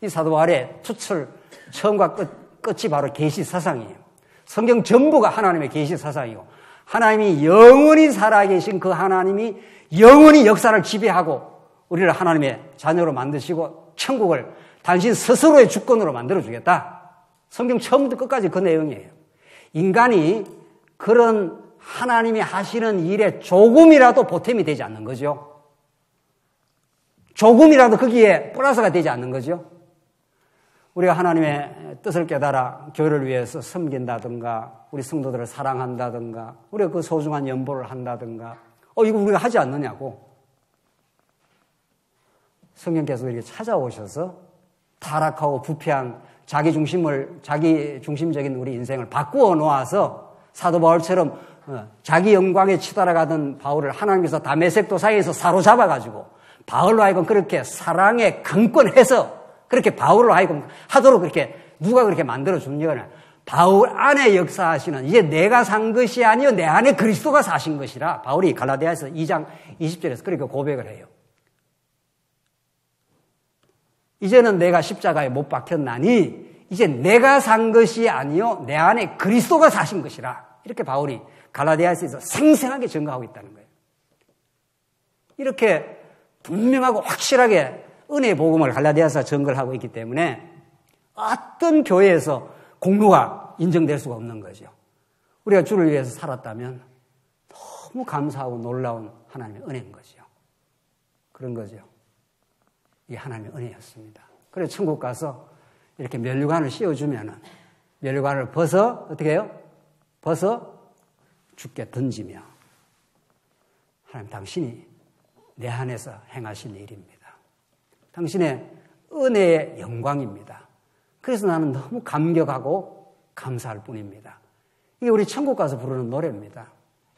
이 사도 바울의 투철 처음과 끝이 바로 계시 사상이에요. 성경 전부가 하나님의 계시 사상이고 하나님이 영원히 살아계신 그 하나님이 영원히 역사를 지배하고 우리를 하나님의 자녀로 만드시고 천국을 당신 스스로의 주권으로 만들어주겠다. 성경 처음부터 끝까지 그 내용이에요. 인간이 그런 하나님이 하시는 일에 조금이라도 보탬이 되지 않는 거죠. 조금이라도 거기에 플러스가 되지 않는 거죠. 우리가 하나님의 뜻을 깨달아 교회를 위해서 섬긴다든가 우리 성도들을 사랑한다든가 우리가 그 소중한 연보를 한다든가 이거 우리가 하지 않느냐고. 성령께서 이렇게 찾아오셔서 타락하고 부패한 자기 중심적인 우리 인생을 바꾸어 놓아서 사도 바울처럼 자기 영광에 치달아가던 바울을 하나님께서 다메섹 도상에서 사로잡아가지고 바울로 하여금 그렇게 사랑에 강권해서 그렇게 바울로 하여금 하도록 그렇게 누가 그렇게 만들어줍니까? 바울 안에 역사하시는 이제 내가 산 것이 아니요 내 안에 그리스도가 사신 것이라 바울이 갈라디아서 2장 20절에서 그렇게 고백을 해요. 이제는 내가 십자가에 못 박혔나니 이제 내가 산 것이 아니요 내 안에 그리스도가 사신 것이라 이렇게 바울이 갈라디아서에서 생생하게 증거하고 있다는 거예요. 이렇게 분명하고 확실하게 은혜의 복음을 갈라디아서가 증거를 하고 있기 때문에 어떤 교회에서 공로가 인정될 수가 없는 거죠. 우리가 주를 위해서 살았다면 너무 감사하고 놀라운 하나님의 은혜인 거죠. 그런 거죠. 이게 하나님의 은혜였습니다. 그래서 천국 가서 이렇게 면류관을 씌워주면은 면류관을 벗어 어떻게 해요? 벗어 죽게 던지며 하나님 당신이 내 안에서 행하신 일입니다. 당신의 은혜의 영광입니다. 그래서 나는 너무 감격하고 감사할 뿐입니다. 이게 우리 천국 가서 부르는 노래입니다.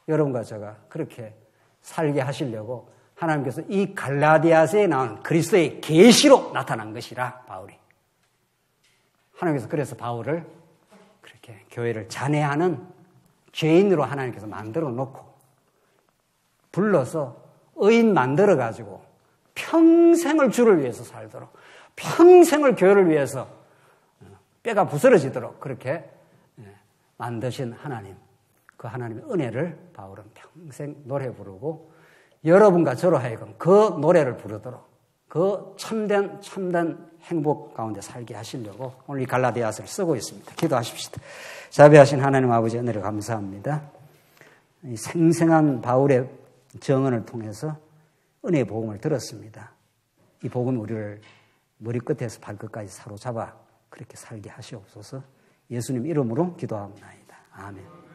여러분과 제가 그렇게 살게 하시려고 하나님께서 이 갈라디아서에 나온 그리스도의 계시로 나타난 것이라 바울이. 하나님께서 그래서 바울을 그렇게 교회를 잔해하는 죄인으로 하나님께서 만들어 놓고 불러서 의인 만들어 가지고 평생을 주를 위해서 살도록 평생을 교회를 위해서 뼈가 부스러지도록 그렇게 만드신 하나님, 그 하나님의 은혜를 바울은 평생 노래 부르고 여러분과 저로 하여금 그 노래를 부르도록 그 참된 행복 가운데 살게 하시려고 오늘 이 갈라디아서를 쓰고 있습니다. 기도하십시다. 자비하신 하나님 아버지 은혜를 감사합니다. 이 생생한 바울의 정언을 통해서 은혜의 복음을 들었습니다. 이 복음이 우리를 머리끝에서 발끝까지 사로잡아 그렇게 살게 하시옵소서. 예수님 이름으로 기도합니다. 아멘.